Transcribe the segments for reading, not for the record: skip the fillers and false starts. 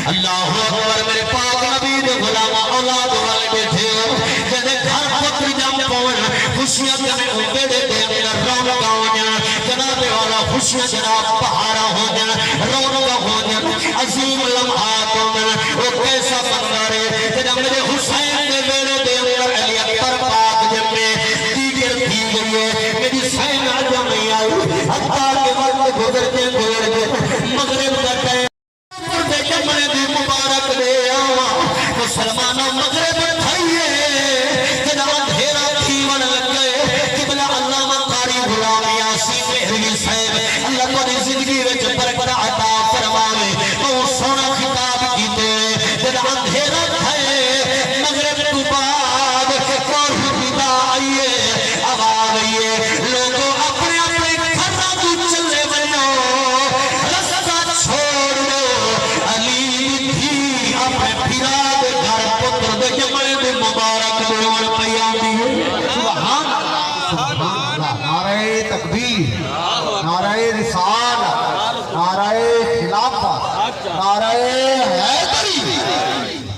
اللہ اکبر میرے پاک نبی دے غلام اولاد والے بیٹھے ہو جدے گھر پتر جم پون خوشیاں کنے بیڑے دے اندر رونق ہونیاں جناب والا خوشیاں جناب پہاڑا ہونیاں رونق ہونیاں عظیم لمحات ہونیاں وہ کیسا منظر ہے جناب میرے حسین دے بیڑے دے اندر علی اکبر پاک جمعے دیگر تھی گئی ہے میری سین آجا نہیں آئی حتیٰ کے وقت گزرتے مغرب کا مبارک دے آوا مسلمانوں مغرب تھائیے جناب دھیرا تھیون لگے قبلہ علامہ قاری غلام یاسین مہروی صاحب اللہ کو زندگی وچ برکت عطا فرماوے اور سونا خطاب کیتے جناب دھیرا تھائے مغرب تو بعد اور خدا آئیے آواز آئیے لوگوں اپنے اپنے گھراں تو چلے بنو رستہ چھوڑ دو علی بھی اپنے پھرا دے گھر پتر دے جمعے دے مبارک دوڑ پیا دی سبحان اللہ نعرہ تکبیر نعرہ رسالت نعرہ خلافت نعرہ حیدری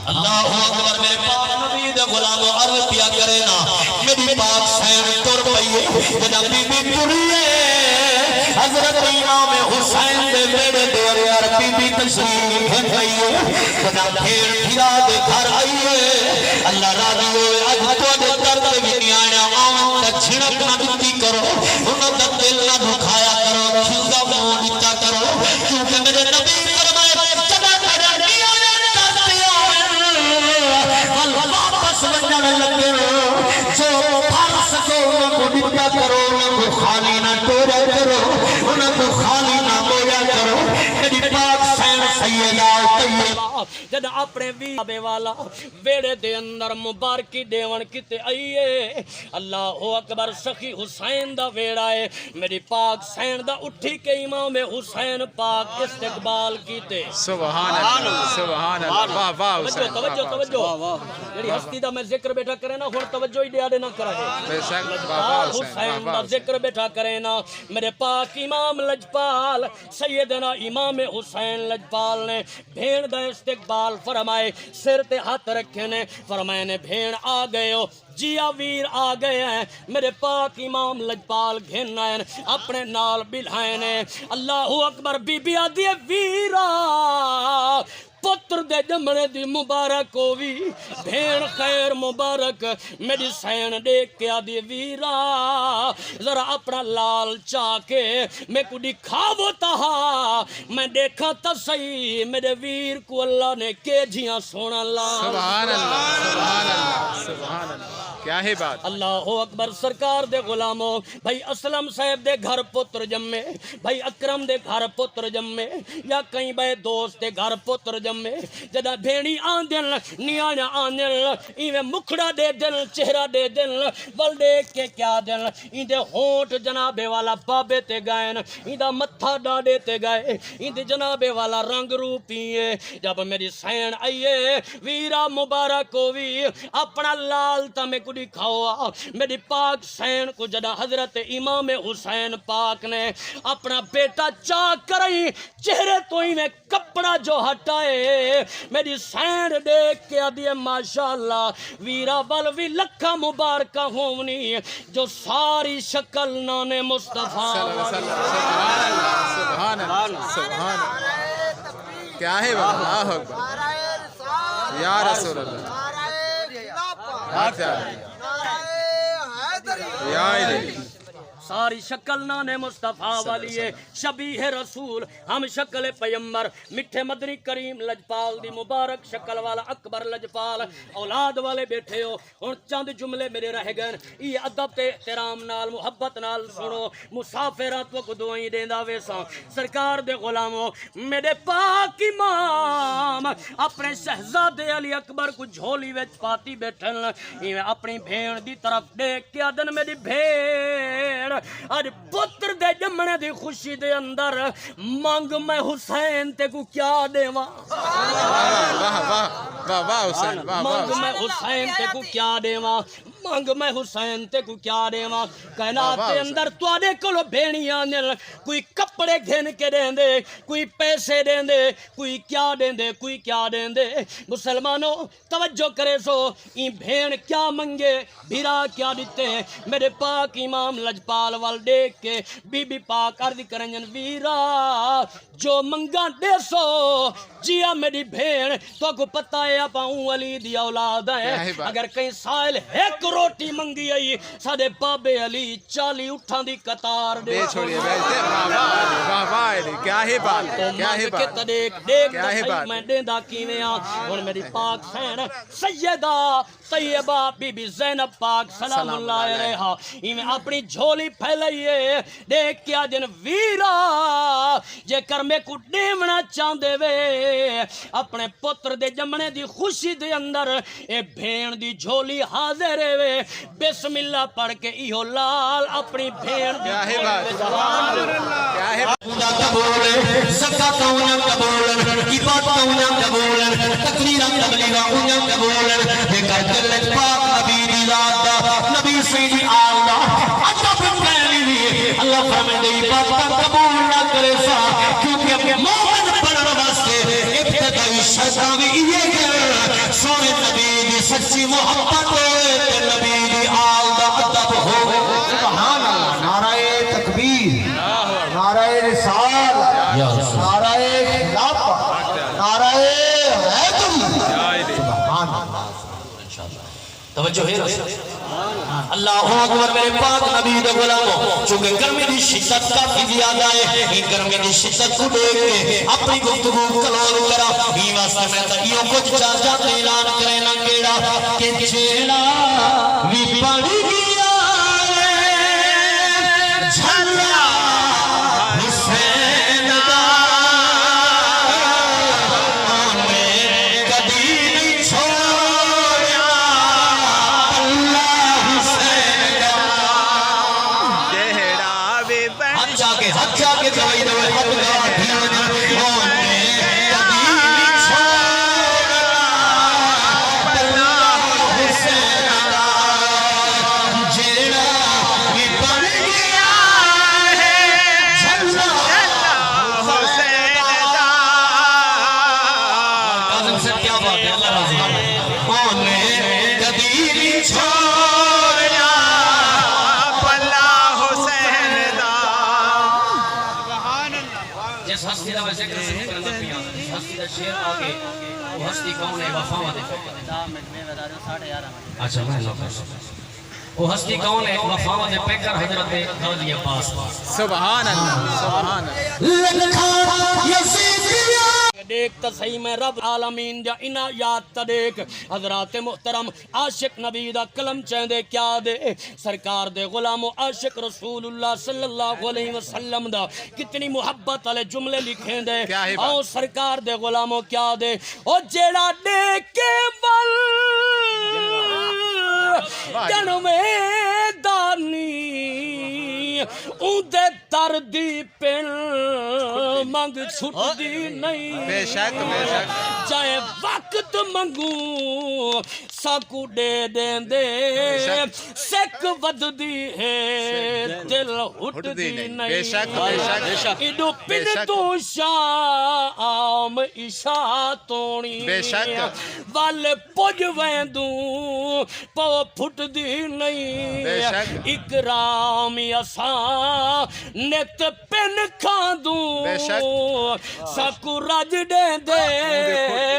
اللہ اکبر میرے پاک نبی دے غلاموں عرض کیا کرے نا میری پاک سین تر پئیے جناب بی بی ٹریے حضرت امام حسین دے بیڑے دے یار بی بی تشریف گھن پئیے جناب پھر پھرا دے گھر آئیے اللہ راضی ہوئے اج تو دے درد بھی آیا آؤں تے چھڑک نہ دتی کرو انہاں دا دل نہ دکھایا کرو کھیزا منہ دتا کرو کیونکہ میرے نبی فرمائے جدا کرا نہیں آیا واپس ونجن لگے جو پھر سکو انہوں کو دتا کرو انہوں کو خالی نہ ٹورا کرو انہوں کو خالی نہ مویا کرو میری پاک سین سیدہ طیبہ جد اپنے وی والا ویڑے دے اندر مبارکی دیون کتے آئیے اللہ اکبر سخی حسین دا ویڑا ہے میری پاک سین دا اٹھی کے امام حسین پاک استقبال کیتے سبحان اللہ سبحان اللہ واہ واہ توجہ جڑی ہستی دا میں ذکر بیٹھا کرے نا ہن توجہ ہی دیا دے نہ کرے حسین دا ذکر بیٹھا کرے نا میرے پاک امام لجپال سیدنا امام حسین لجپال نے بھیڑ دا استقبال فرمائے سر تے ہاتھ رکھے نے فرمائے نے بھیڑ آ گئے ہو جیا ویر آ گئے ہیں میرے پاک امام لجپال گھن آئے اپنے نال بلھائے نے اللہ اکبر بی بی آدھی ویرا پتر دے جمنے دی مبارک ہوئی بھین خیر مبارک میری سین دیکھ کے آدھی ویرا ذرا اپنا لال چاکے میں کو دکھاو تہا میں دیکھا تا صحیح میرے ویر کو اللہ نے کے جیاں سونا اللہ سبحان اللہ سبحان اللہ سبحان اللہ کیا ہے بات اللہ اکبر سرکار دے غلاموں بھائی اسلم صاحب دے گھر پتر جمے بھائی اکرم دے گھر پتر جمے یا کئی بھائی دوست دے گھر پتر جمے جدا بھیڑی آن دل نیانا آن دل ایویں مکھڑا دے دل چہرہ دے دل ول دیکھ کے کیا دل این دے ہونٹ جنابے والا بابے تے گائن این دا متھا ڈاڑے تے گائے این دے جنابے والا رنگ روپیے جب میری سین آئیے ویرا مبارک ہوئی اپنا لال تا میں کو دکھاؤ میری پاک سین کو جدا حضرت امام حسین پاک نے اپنا بیٹا چاک کرائی چہرے تو ہی میں کپڑا جو ہٹائے میری سین دیکھ کے آدھیے ماشاءاللہ ویرا بلوی لکھا مبارکہ ہونی جو ساری شکل نانے مصطفیٰ سبحان اللہ سبحان اللہ سبحان اللہ کیا ہے اللہ اکبر یا رسول اللہ یا الہی ساری شکل نانے مصطفیٰ والی ہے شبیہ رسول ہم شکل پیمبر مٹھے مدنی کریم لجپال دی مبارک شکل والا اکبر لجپال اولاد والے بیٹھے ہو اور چند جملے میرے رہ گئے یہ ادب تے احترام نال محبت نال سنو مسافرات کو دعائیں دیندا ویسا سرکار دے غلاموں میرے پاک امام اپنے شہزادے علی اکبر کو جھولی وچ پاتی بیٹھن یہ اپنی بھیڑ دی طرف دیکھ کے آدن میری بھیڑ اج پتر دے جمنے دی خوشی دے اندر منگ میں حسین تے کو کیا دیواں واہ واہ واہ واہ حسین واہ منگ واہ میں حسین تے کو کیا دیواں منگ میں حسین تے کو کیا دیواں کائنات دے اندر تواڈے کولو بھیڑیاں نے کوئی کپڑے گھن کے دیندے کوئی پیسے دیندے کوئی کیا دیندے کوئی کیا دیندے مسلمانوں توجہ کرے سو این بھیڑ کیا منگے بھیرا کیا دیتے ہیں میرے پاک امام لجپال وال دیکھ کے بی بی پاک عرض کرنجن ویرا جو منگا دے سو جیا میری بھیڑ تو کو پتہ ہے اپا علی دی اولاد ہے اگر کہیں سائل ایک روٹی منگی آئی سادے بابے علی 40 اٹھاں دی قطار دے چھوڑیے بیٹھے واہ واہ علی کیا ہے بات کیا ہے بات دیکھ میں دیندا کیویں آ ہن میری پاک سین سیدہ طیبہ بی بی زینب پاک سلام اللہ علیہا ایویں اپنی جھولی پھیلائیے دیکھ کیا جن ویرا جے کر میں کو دیونا چاندے وے اپنے پتر دے جمنے دی خوشی دے اندر اے بھیڑ دی جھولی حاضر وے بسم اللہ پڑھ کے ایہو لال اپنی بھیڑ دی کیا ہے بات کیا ہے قبول زکات اونا قبول عبادت اونا قبول تقریر تبلیغ اونا قبول یہ کر دل پاک نبی دی ذات دا نبی سیدی اللہ ادب پہلی اللہ فرمائے عبادت قبول نہ کرے سا کیونکہ اپنے مومن بننے واسطے ابتدائی شرط بھی یہ ہے سونے نبی دی سچی محبت نبی دی آل دا ادب ہو سبحان اللہ نعرہ تکبیر نعرہ رسال نعرہ خلافت نعرہ حیدری سبحان اللہ توجہ ہے اللہ اکبر میرے پاک نبی دے غلاموں چونکہ گرمی دی شدت کافی زیادہ ہے ان گرمی دی شدت کو دیکھ کے اپنی گفتگو کلول کرا ہی واسطے میں تا یہ کچھ جاتے اعلان کرے نہ کیڑا کہ چھیڑا وی پڑ گیا جھلا حسین دا میں کبھی نہیں چھوڑیا اللہ حسین دا چہرہ بھی ہاتھ جا کے دوائی دوائی حق گا دھیانا میں کبھی نہیں چھوڑیا اللہ حسین دا جیڑا بھی بن گیا ہے جھلا قاسم سے کیا بات ہے اللہ رحمان انہیں کبھی نہیں چھوڑیا جس ہستی دا ویسے کر سکتے ہیں جس ہستی دا شیر آگے وہ ہستی کون ہے وفاوہ دے اچھا میں اللہ کر سکتا وہ ہستی کون ہے وفاوہ دے پیکر حضرت غوثی عباس سبحان اللہ سبحان اللہ لکھا یزیدیہ دیکھ تا صحیح میں رب عالمین جا عنایات تا دیکھ حضرات محترم عاشق نبی دا کلم چاندے کیا دے سرکار دے غلام و عاشق رسول اللہ صلی اللہ علیہ وسلم دا کتنی محبت والے جملے لکھیں دے اور سرکار دے غلام و کیا دے او جیڑا دیکھ کے بل جنوے دانی اندے دردی پن منگ چھٹ دی نہیں بے شک چاہے وقت منگوں ساکو دے دیں دے سیک ود دی ہے دل ہٹ دی نہیں بے شک ایڈو پن تو شام عشاء تونی بے شک والے پوج ویندوں پو پھٹ دی نہیں بے شک اکرام اساں نت پن کھاندوں بے شک ساکو رج دے دے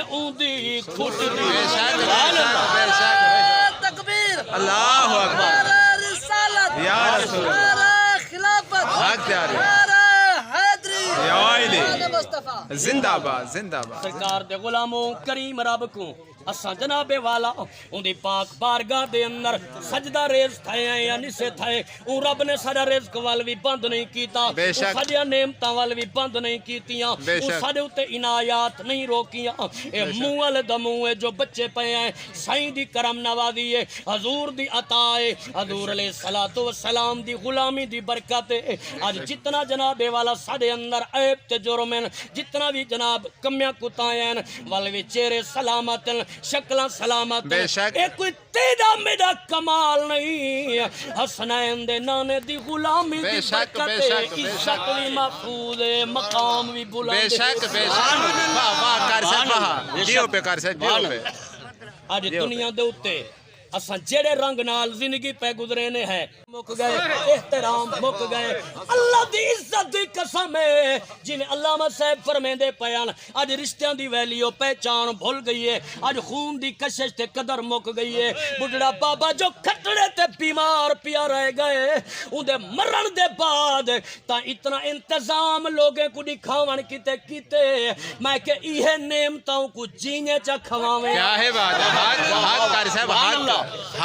اوندی کھٹ دی بے شک تکبیر اللہ اکبر رسالت یا رسول خلافت حق جاری حیدری یا علی مصطفیٰ زندہ باد زندہ باد سرکار دے غلاموں کریم رب کو اساں جناب والا اون دی پاک بارگاہ دے اندر سجدہ ریز تھے ہیں یا نسے تھے اون رب نے ساڈا رزق وال بھی بند نہیں کیتا بے شک ساڈیاں نعمتاں وال بھی بند نہیں کیتیاں اون ساڈے اوتے عنایات نہیں روکیاں اے منہ وال دموں ہے جو بچے پے ہیں سائیں دی کرم نوازی ہے حضور دی عطا ہے حضور علیہ الصلوۃ والسلام دی غلامی دی برکت ہے اج جتنا جناب والا ساڈے اندر عیب تے جرم ہیں جتنا بھی جناب کمیاں کوتاہیاں ول وی چہرے سلامت شکلاں سلامت بے شک اے کوئی تیرا میرا کمال نہیں حسنین دے نانے دی غلامی دی برکت ہے عزت بھی محفوظ ہے مقام بھی بلند بے شک بے شک واہ واہ کر سے واہ جیو پہ کر سے جیو پہ اج دنیا دے اوتے اساں جڑے رنگ نال زندگی پہ گزرے نے ہے مک گئے احترام مک گئے اللہ دی عزت دی قسم ہے جن علامہ صاحب فرمیندے پیان اج رشتیاں دی ویلیو پہچان بھول گئی ہے اج خون دی کشش تے قدر مک گئی ہے بڈھڑا بابا جو کھٹڑے تے بیمار پیا رہ گئے اون دے مرن دے بعد تا اتنا انتظام لوگے کو دکھاون کیتے میں کہ ایہ نعمتاں کو جینے چا کھواویں کیا ہے بات ہے حق کر سے حق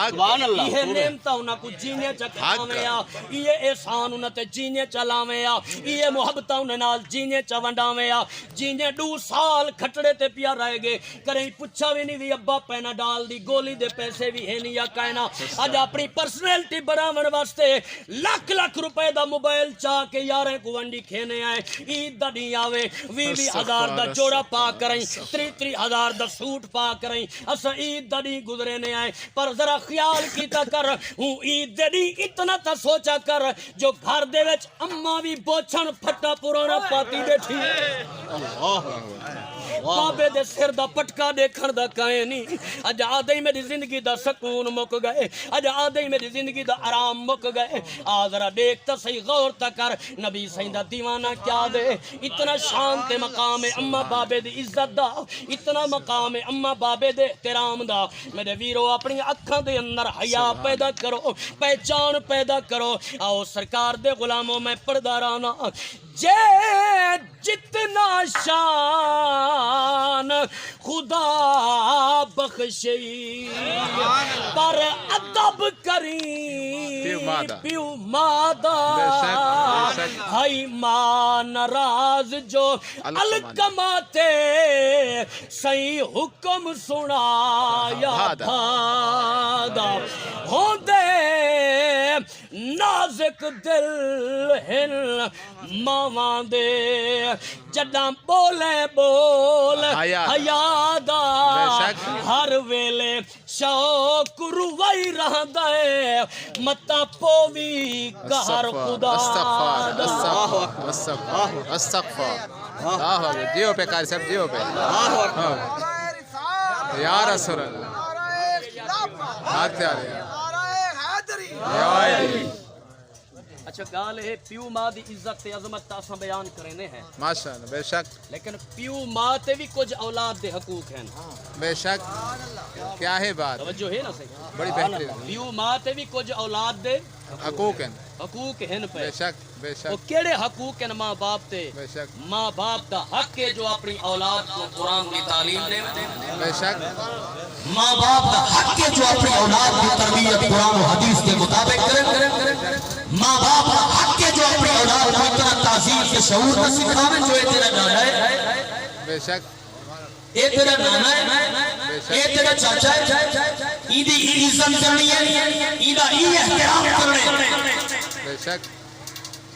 سبحان اللہ یہ نعمتاں انہاں کو جینے چا کھواویں یہ احسان انہاں تے جینے چلاویں یہ محبتاں انہاں نال جینے چا ونڈاویں جینے 2 سال کھٹڑے تے پیا رہ گئے کریں پچھا بھی نہیں وی ابا پینا ڈال دی گولی دے پیسے بھی ہے نہیں یا کہنا اج اپنی پرسنالٹی بڑھاون واسطے لاکھ لاکھ روپے دا موبائل چا کے یاریں کو ونڈی کھینے آئے عید دا نہیں آوے 20,000 دا جوڑا پا کریں 30,000 دا سوٹ پا کریں اسا عید دا نہیں گزرے نے آئے پر ذرا خیال کیتا کر ہوں عید دے نہیں اتنا تا سوچا کر جو گھر دے وچ اماں بھی بوچھن پھٹا پرانا پاتی بیٹھی بابے دے سر دا پٹکا دیکھن دا کائیں نہیں اج آدھے میری زندگی دا سکون مک گئے اج آدھے میری زندگی دا آرام مک گئے آ ذرا دیکھ تا صحیح غور تا کر نبی صحیح دا دیوانہ کیا دے اتنا شان تے مقام اما بابے دی عزت دا اتنا مقام اما بابے دے احترام دا میرے ویرو اپنی اکھاں دے اندر حیا پیدا کرو پہچان پیدا کرو آؤ سرکار دے غلاموں میں پردہ رانا جے جتنا شان خدا بخشی پر ادب کری پیو مادہ ہائی ماں ناراض جو الکماتے صحیح حکم سنا یا دادا ہوندے نازک دل ہن ماواں دے جداں بولے بول حیا دا ہر ویلے شوق روائی رہندا ہے متا پوی قہر خدا استغفر جیو پہ کار صاحب جیو پہ یا رسول اللہ ہاتھ آ رہے اچھا گال ہے پیو ماں دی عزت تے عظمت تا اساں بیان کرنے ہیں ماشاءاللہ بے شک لیکن پیو ماں تے بھی کچھ اولاد دے حقوق ہیں بے شک کیا ہے بات توجہ ہے نا صحیح بڑی بہترین پیو ماں تے بھی کچھ اولاد دے حقوق ہیں حقوق ہیں پہ بے شک بے وہ شک کیڑے حقوق ہیں ماں باپ تے بے شک ماں باپ دا حق ہے جو اپنی اولاد کو قرآن کی تعلیم دے بے شک ماں باپ کا حق ہے جو اپنی اولاد کی تربیت قرآن و حدیث کے مطابق کرے ماں باپ کا حق ہے جو اپنی اولاد کو اتنا تعظیم کے شعور نہ سکھاویں جو یہ تیرا نانا ہے بے شک یہ تیرا نانا ہے یہ تیرا چاچا ہے ایدی عزت کرنی ہے ایدہ ای احترام کرنے بے شک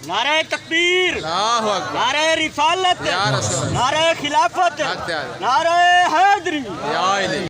نعرہ تکبیر اللہ اکبر نعرہ رسالت یا رسول اللہ نعرہ خلافت حق دے نعرہ حیدری یا الہی